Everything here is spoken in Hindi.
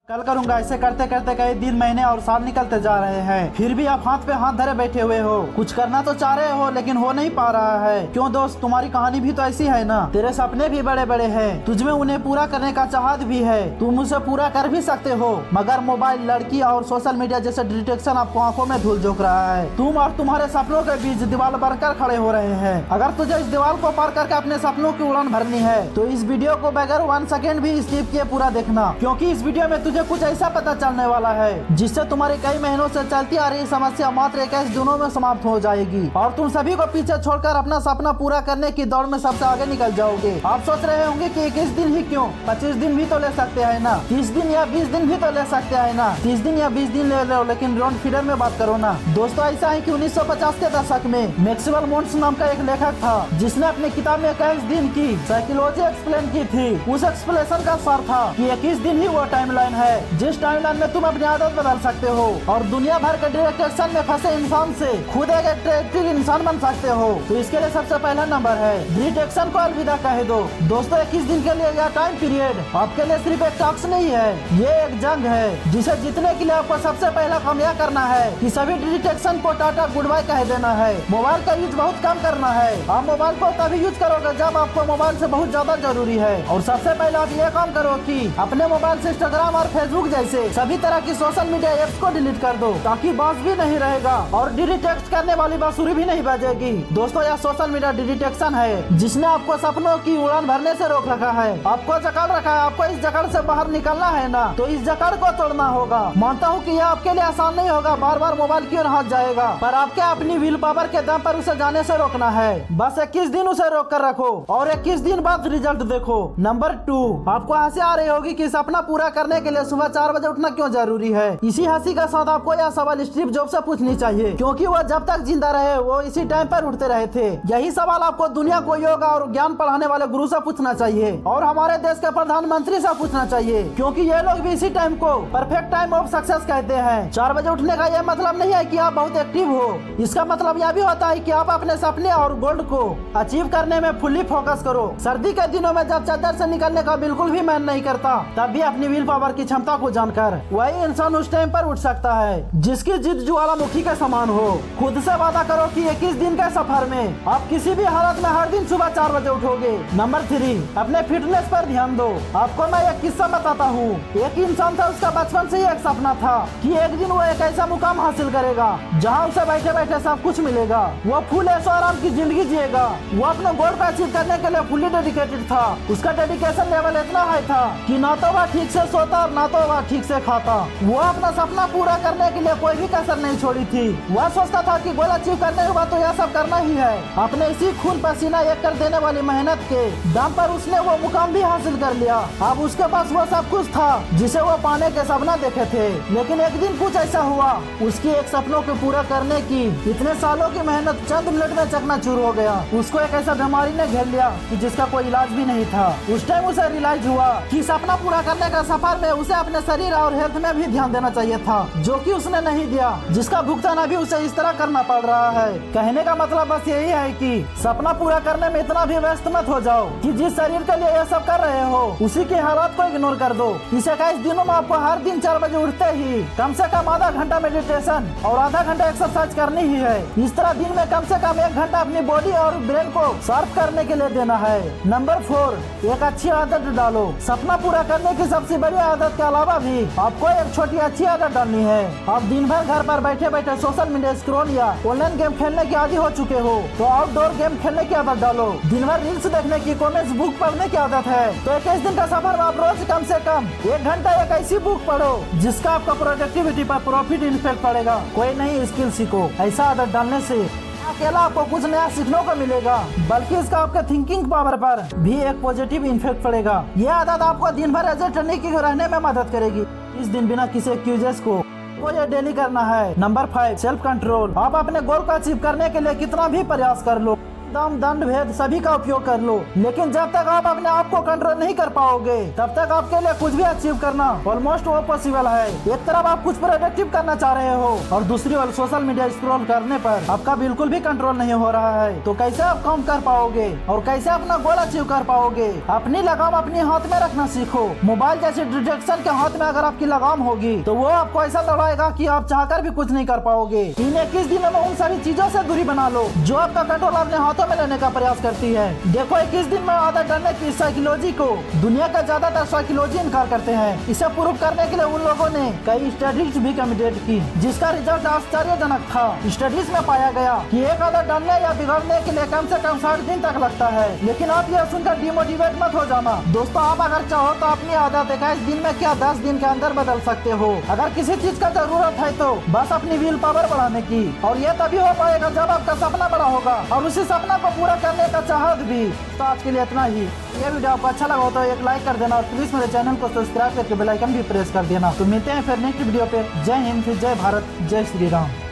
कल करूंगा। ऐसे करते करते कई दिन, महीने और साल निकलते जा रहे हैं, फिर भी आप हाथ पे हाथ धरे बैठे हुए हो। कुछ करना तो चाह रहे हो लेकिन हो नहीं पा रहा है। क्यों दोस्त, तुम्हारी कहानी भी तो ऐसी है ना। तेरे सपने भी बड़े बड़े हैं, तुझमें उन्हें पूरा करने का चाहत भी है, तुम उसे पूरा कर भी सकते हो, मगर मोबाइल, लड़की और सोशल मीडिया जैसे डिस्ट्रैक्शन आपको आंखों में धूल झोंक रहा है। तुम और तुम्हारे सपनों के बीच दीवार बनकर खड़े हो रहे हैं। अगर तुझे इस दीवार को पार करके अपने सपनों की उड़ान भरनी है तो इस वीडियो को बगैर 1 सेकेंड भी स्किप किए पूरा देखना, क्योंकि इस वीडियो में तुझे कुछ ऐसा पता चलने वाला है जिससे तुम्हारी कई महीनों से चलती आ रही समस्या मात्र 21 दिनों में समाप्त हो जाएगी और तुम सभी को पीछे छोड़कर अपना सपना पूरा करने की दौड़ में सबसे आगे निकल जाओगे। आप सोच रहे होंगे कि 21 दिन ही क्यों, 25 दिन भी तो ले सकते हैं ना, 30 दिन या 20 दिन भी तो ले सकते हैं ना, 30 दिन या 20 दिन ले लो, लेकिन राउंड फिगर में बात करो ना। दोस्तों, ऐसा है कि 1950 के दशक में मैक्सवेल मोन्स नाम का एक लेखक था जिसने अपनी किताब में 21 दिन की साइकोलॉजी एक्सप्लेन की थी। उस एक्सप्लेनेशन का सार था कि 21 दिन ही वो टाइमलाइन है जिस टाइमलाइन में तुम अपनी आदत बदल सकते हो और दुनिया भर के डिस्ट्रैक्शन में फंसे इंसान से खुद एक अट्रैक्टिव इंसान बन सकते हो। तो इसके लिए सबसे पहला नंबर है डिस्ट्रैक्शन को अलविदा कह दो। दोस्तों, 21 दिन के लिए यह टाइम पीरियड आपके लिए सिर्फ एक टास्क नहीं है, ये एक जंग है जिसे जीतने के लिए आपको सबसे पहला काम यह करना है कि सभी डिस्ट्रैक्शन को टाटा गुड बाय कह देना है। मोबाइल का यूज बहुत कम करना है। आप मोबाइल को तभी यूज करोगे जब आपको मोबाइल से बहुत ज्यादा जरूरी है। और सबसे पहले आप ये काम करो कि अपने मोबाइल से इंस्टाग्राम और फेसबुक जैसे सभी तरह की सोशल मीडिया एप्स को डिलीट कर दो, ताकि बास भी नहीं रहेगा और डिस्ट्रैक्ट करने वाली बांसुरी भी नहीं बजेगी। दोस्तों, यह सोशल मीडिया डिस्ट्रैक्शन है जिसने आपको सपनों की उड़ान भरने से रोक रखा है, आपको जकड़ रखा है। आपको इस जकड़ से बाहर निकलना है ना, तो इस जकड़ को तोड़ना होगा। मानता हूँ कि यह आपके लिए आसान नहीं होगा, बार बार मोबाइल की ओर हाथ जाएगा, पर आपके अपनी विल पावर के दम पर उसे जाने से रोकना है। बस 21 दिन उसे रोक कर रखो और 21 दिन बाद रिजल्ट देखो। नंबर 2, आपको हंसी आ रही होगी कि सपना पूरा करने के लिए सुबह 4 बजे उठना क्यों जरूरी है। इसी हंसी के साथ आपको यह सवाल स्टीव जॉब्स से पूछनी चाहिए, क्योंकि वो जब तक जिंदा रहे वो इसी टाइम पर उठते रहे थे। यही सवाल आपको दुनिया को योग और ज्ञान पढ़ाने वाले गुरु से पूछना चाहिए और हमारे देश के प्रधानमंत्री से पूछना चाहिए, क्योंकि ये लोग भी इसी टाइम को परफेक्ट टाइम ऑफ सक्सेस कहते हैं। 4 बजे उठने का यह मतलब नहीं है कि आप बहुत एक्टिव हो, इसका मतलब यह भी होता है कि आप अपने सपने और गोल को अचीव करने में फुल्ली फोकस करो। सर्दी के दिनों में जब चादर से निकलने का बिल्कुल भी मन नहीं करता, तब भी अपनी विल पावर की क्षमता को जानकर वही इंसान उस टाइम पर उठ सकता है जिसकी जिद ज्वालामुखी के समान हो। खुद से वादा करो कि 21 दिन के सफर में आप किसी भी हालत में हर दिन सुबह 4 बजे उठोगे। नंबर 3, अपने फिटनेस पर ध्यान दो। आपको मैं एक किस्सा बताता हूँ। एक इंसान था, उसका बचपन से ही एक सपना था कि एक दिन वो एक ऐसा मुकाम हासिल करेगा जहाँ उसे बैठे बैठे सब कुछ मिलेगा। वो फुल ऐशो आराम की जिंदगी जिएगा। वो अपने गोल को अचीव करने के लिए फुली डेडिकेटेड था। उसका डेडिकेशन लेवल इतना हाई था कि ना तो वह ठीक से सोता और ना तो वह ठीक से खाता। वो अपना सपना पूरा करने के लिए कोई भी कसर नहीं छोड़ी थी। वह सोचता था कि गोल अचीव करने के बाद तो यह सब करना ही है। अपने इसी खून पसीना एक कर देने वाली मेहनत के दम पर उसने वो मुकाम भी हासिल कर लिया। अब उसके पास वो सब कुछ था जिसे वो पाने के सपना देखे थे। लेकिन एक दिन कुछ ऐसा हुआ, उसकी एक सपनों को पूरा करने की इतने सालों की मेहनत चंद मिनट में चकनाचूर हो गया। उसको एक ऐसा बीमारी ने घेर लिया कि जिसका कोई इलाज भी नहीं था। उस टाइम उसे रियलाइज हुआ कि सपना पूरा करने का सफर में उसे अपने शरीर और हेल्थ में भी ध्यान देना चाहिए था, जो कि उसने नहीं दिया, जिसका भुगतान अभी उसे इस तरह करना पड़ रहा है। कहने का मतलब बस यही है कि सपना पूरा करने में इतना भी व्यस्त मत हो जाओ कि जिस शरीर के लिए ये सब कर रहे हो उसी के हालात को इग्नोर कर दो। इस 21 दिनों में आपको हर दिन 4 बजे उठते ही कम से कम आधा घंटा मेडिटेशन और आधा घंटा एक्सरसाइज करनी ही है। इस तरह दिन में कम से कम 1 घंटा अपनी बॉडी और ब्रेन को शार्प करने के लिए देना है। नंबर 4, एक अच्छी आदत डालो। सपना पूरा करने की सबसे बड़ी आदत के अलावा भी आपको एक छोटी अच्छी आदत डालनी है। आप दिन भर घर पर बैठे बैठे सोशल मीडिया स्क्रॉल या ऑनलाइन गेम खेलने के आदी हो चुके हो, तो आउटडोर गेम खेलने की आदत डालो। दिन भर रील्स देखने की, कॉमिक्स बुक पढ़ने की आदत है, तो 21 दिन का सफर में आप रोज कम से कम 1 घंटा एक ऐसी बुक पढ़ो जिसका आपका प्रोडक्टिविटी पर प्रॉफिट इफेक्ट पड़ेगा। कोई नई स्किल सीखो। ऐसा आदत डालने से अकेला आपको कुछ नया सीखने को मिलेगा, बल्कि इसका आपके थिंकिंग पावर पर भी एक पॉजिटिव इफेक्ट पड़ेगा। यह आदत आपको दिन भर एनर्जेटिक रहने में मदद करेगी। इस दिन बिना किसी एक्सक्यूजेस को ये डेली करना है। Number 5, self control. आप अपने गोल को अचीव करने के लिए कितना भी प्रयास कर लो, दम दंड भेद सभी का उपयोग कर लो, लेकिन जब तक आप अपने आप को कंट्रोल नहीं कर पाओगे तब तक आपके लिए कुछ भी अचीव करना ऑलमोस्ट वो पॉसिबल है। एक तरफ आप कुछ प्रोडक्टिव करना चाह रहे हो और दूसरी ओर सोशल मीडिया स्क्रॉल करने पर आपका बिल्कुल भी कंट्रोल नहीं हो रहा है, तो कैसे आप काम कर पाओगे और कैसे अपना गोल अचीव कर पाओगे? अपनी लगाम अपने हाथ में रखना सीखो। मोबाइल जैसे डिस्ट्रैक्शन के हाथ में अगर आपकी लगाम होगी तो वो आपको ऐसा दबाएगा कि आप चाहकर भी कुछ नहीं कर पाओगे। इन 21 दिनों में उन सभी चीजों से दूरी बना लो जो आपका कंट्रोल अपने हाथों में लेने का प्रयास करती है। देखो 21 दिन में आदत डालने की साइकोलॉजी को दुनिया का ज्यादातर साइकोलॉजी इनकार करते हैं। इसे प्रूव करने के लिए उन लोगों ने कई स्टडीज भी कमिटेड की जिसका रिजल्ट आश्चर्यजनक था। स्टडीज में पाया गया कि एक आदत डालने या बिगड़ने के लिए कम से कम 60 दिन तक लगता है। लेकिन आप यह सुनकर डिमोटिवेट मत हो जाना दोस्तों। आप अगर चाहो तो अपनी आदत 21 दिन में क्या 10 दिन के अंदर बदल सकते हो। अगर किसी चीज का जरूरत है तो बस अपनी विल पावर बढ़ाने की, और ये तभी हो पाएगा जब आपका सपना बड़ा होगा और उसी सपना को पूरा करने का चाहत भी। तो आज के लिए इतना ही। ये वीडियो आपको अच्छा लगा हो तो एक लाइक कर देना और प्लीज मेरे चैनल को सब्सक्राइब करके बेल आइकन भी प्रेस कर देना। तो मिलते हैं फिर नेक्स्ट वीडियो पे। जय हिंद, जय भारत, जय श्री राम।